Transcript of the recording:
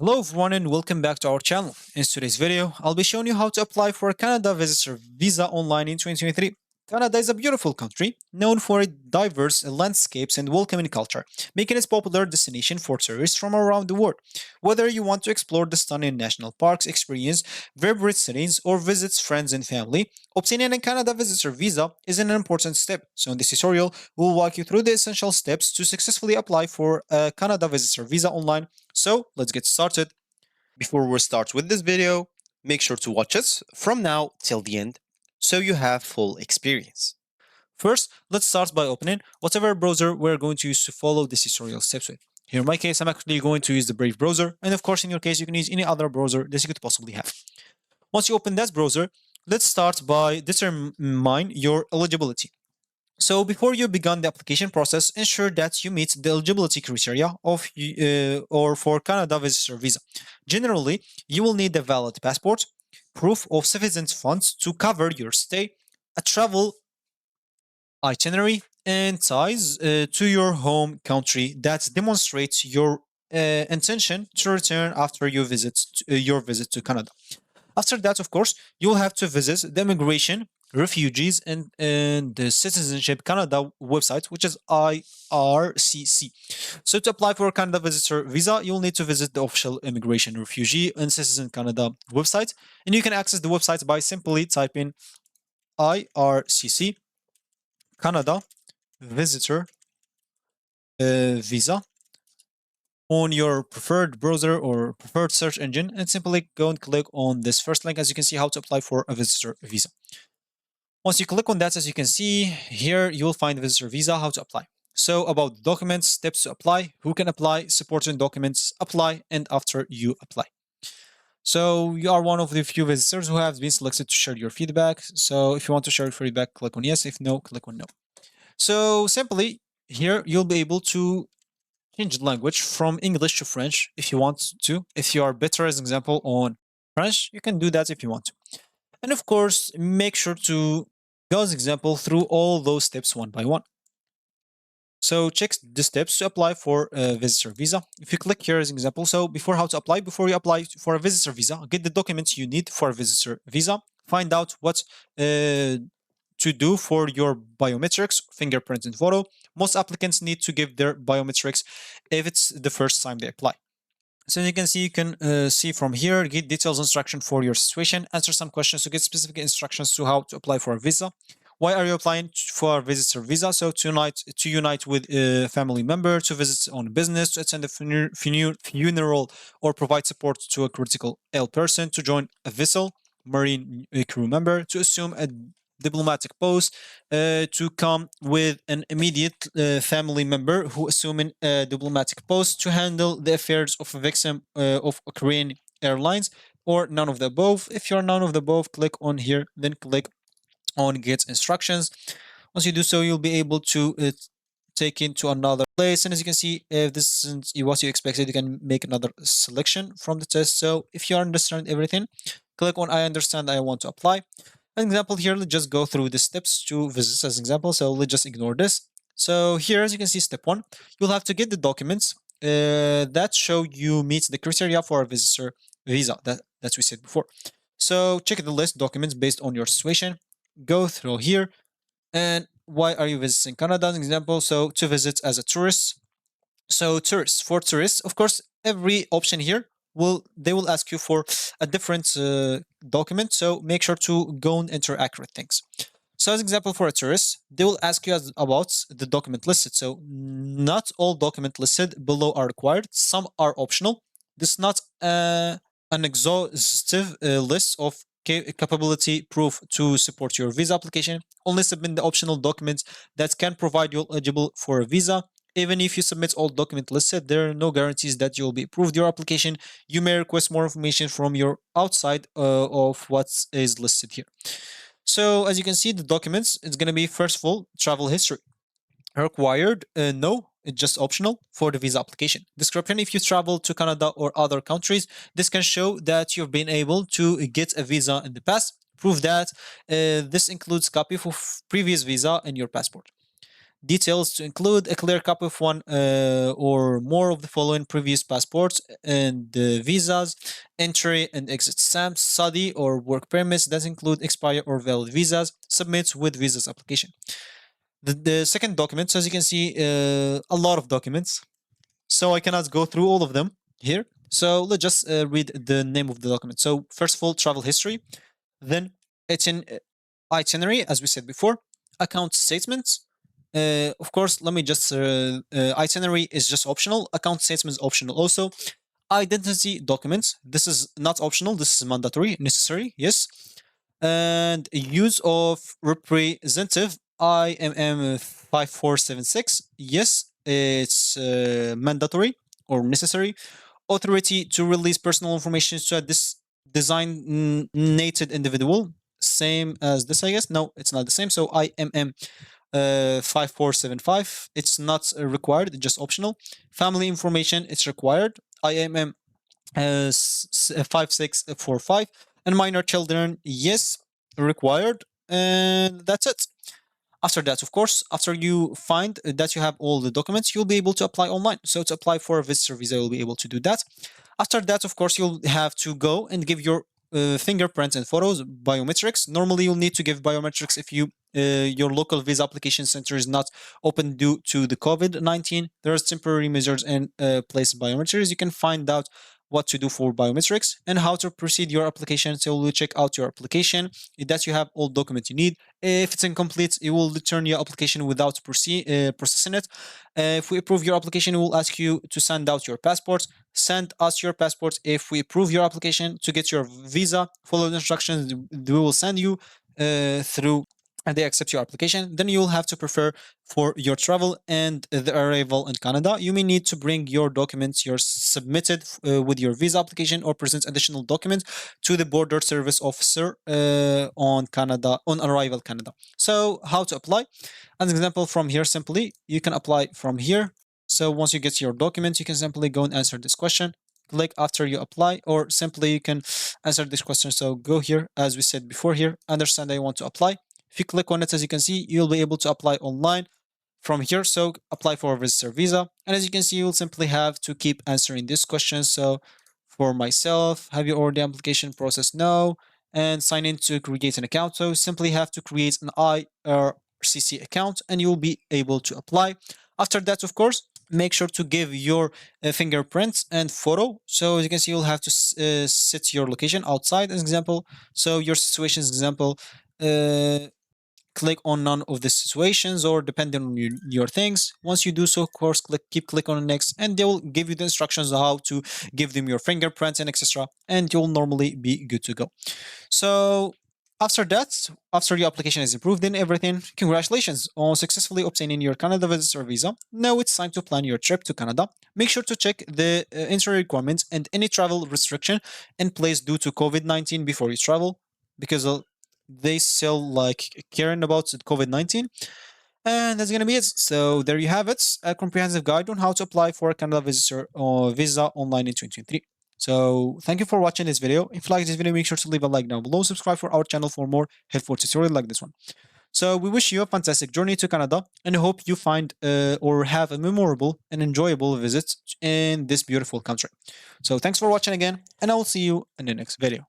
Hello everyone and welcome back to our channel. In today's video, I'll be showing you how to apply for a Canada Visitor Visa online in 2023. Canada is a beautiful country, known for its diverse landscapes and welcoming culture, making it a popular destination for tourists from around the world. Whether you want to explore the stunning national parks, experience vibrant cities, or visit friends and family, obtaining a Canada Visitor Visa is an important step. So in this tutorial, we'll walk you through the essential steps to successfully apply for a Canada Visitor Visa online. So let's get started. Before we start with this video, make sure to watch us from now till the end so you have full experience. First, let's start by opening whatever browser we're going to use to follow this tutorial steps with. Here in my case, I'm actually going to use the Brave browser, and of course in your case you can use any other browser that you could possibly have. Once you open that browser, let's start by determine your eligibility. So before you begin the application process, ensure that you meet the eligibility criteria of or for Canada Visitor Visa. Generally, you will need a valid passport, proof of sufficient funds to cover your stay, a travel itinerary, and ties to your home country that demonstrates your intention to return after your visit to Canada. After that, of course, you'll have to visit the Immigration, Refugees, and the Citizenship Canada website, which is IRCC. So to apply for a Canada Visitor Visa, you'll need to visit the official Immigration, Refugee, and Citizen Canada website. And you can access the website by simply typing IRCC Canada Visitor Visa on your preferred browser or preferred search engine and simply go and click on this first link as you can see how to apply for a visitor visa. Once you click on that, as you can see here, you will find visitor visa, how to apply. So about documents, steps to apply, who can apply, supporting documents, apply, and after you apply. So you are one of the few visitors who have been selected to share your feedback. So if you want to share your feedback, click on yes. If no, click on no. So simply here, you'll be able to change the language from English to French if you want to. If you are better, as an example, on French, you can do that if you want to. And of course, make sure to go as example through all those steps one by one. So check the steps to apply for a visitor visa. If you click here as an example, so before you apply for a visitor visa, get the documents you need for a visitor visa. Find out what to do for your biometrics, fingerprint and photo. Most applicants need to give their biometrics if it's the first time they apply. So as you can see, you can see from here, get details instruction for your situation, answer some questions to get specific instructions to how to apply for a visa. Why are you applying for a visitor visa? So to unite with a family member, to visit on business, to attend a funeral, or provide support to a critical ill person, to join a vessel, marine crew member, to assume a diplomatic post, to come with an immediate family member who assuming a diplomatic post, to handle the affairs of a victim of Korean Airlines, or none of the above. If you're none of the above, click on here, then click on get instructions. Once you do so, you'll be able to take into another place. And as you can see, if this isn't what you expected, you can make another selection from the test. So if you understand everything, click on I understand, I want to apply. An example here, let's just go through the steps to visit as an example. So let's just ignore this. So here, as you can see, step one, you'll have to get the documents that show you meet the criteria for a visitor visa that we said before. So check the list documents based on your situation. Go through here. And why are you visiting Canada? As an example, so to visit as a tourist. So for tourists, of course, every option here they will ask you for a different document. So make sure to go and enter accurate things. So as example, for a tourist, they will ask you about the document listed. So not all document listed below are required. Some are optional. This is not an exhaustive list of capability proof to support your visa application. Only submit the optional documents that can provide you eligible for a visa. Even if you submit all documents listed, there are no guarantees that you will be approved your application. You may request more information from your outside of what is listed here. So as you can see, the documents, it's going to be first of all, travel history. Required? No, it's just optional for the visa application. Description: if you travel to Canada or other countries, this can show that you've been able to get a visa in the past. Prove that this includes copy of previous visa and your passport. details to include a clear copy of one or more of the following previous passports and visas, entry and exit stamps, study or work permits that include expired or valid visas, submits with visas application. The second document, so as you can see, a lot of documents. So I cannot go through all of them here. So let's just read the name of the document. So first of all, travel history, then itinerary, as we said before, account statements. Of course, let me just itinerary is just optional. Account statements optional also. Identity documents. This is not optional. This is mandatory, necessary. Yes. And use of representative IMM 5476. Yes, it's mandatory or necessary. Authority to release personal information to a designated individual. Same as this, I guess. No, it's not the same. So IMM 5475. It's not required, it's just optional. Family information, it's required. IMM 5645. And minor children, yes, required. And that's it. After that, of course, after you find that you have all the documents, you'll be able to apply online. So to apply for a visitor visa, you'll be able to do that. After that, of course, you'll have to go and give your fingerprints and photos, biometrics. Normally, you'll need to give biometrics if your local visa application center is not open due to the COVID-19. There's temporary measures in place biometrics. You can find out what to do for biometrics and how to proceed your application. So we'll check out your application that you have all documents you need. If it's incomplete, it will return your application without processing it. If we approve your application, it will ask you to send out your passports. Send us your passports. If we approve your application to get your visa, follow the instructions we will send you through, and they accept your application. Then you'll have to prepare for your travel and the arrival in Canada. You may need to bring your documents you're submitted with your visa application or present additional documents to the border service officer on arrival Canada. So how to apply? As an example from here, simply you can apply from here. So once you get your documents, you can simply go and answer this question. Click after you apply, or simply you can answer this question. So go here, as we said before here, understand I want to apply. If you click on it, as you can see, you'll be able to apply online from here. So apply for a visitor visa. And as you can see, you'll simply have to keep answering this question. So for myself, have you already application process? No. And sign in to create an account. So simply have to create an IRCC account and you'll be able to apply. After that, of course, make sure to give your fingerprints and photo. So as you can see, you'll have to set your location outside as example. So your situation as example, click on none of the situations or depending on your things. Once you do so, of course, keep click on next and they will give you the instructions on how to give them your fingerprints and etc. And you'll normally be good to go. So after that, after your application is approved and everything, congratulations on successfully obtaining your Canada visitor visa. Now it's time to plan your trip to Canada. Make sure to check the entry requirements and any travel restriction in place due to COVID-19 before you travel, because they still like caring about COVID-19. And that's gonna be it. So there you have it, a comprehensive guide on how to apply for a Canada visitor visa online in 2023. So thank you for watching this video. If you like this video, make sure to leave a like down below. Subscribe for our channel for more helpful tutorials like this one. So we wish you a fantastic journey to Canada and hope you find or have a memorable and enjoyable visit in this beautiful country. So thanks for watching again, and I will see you in the next video.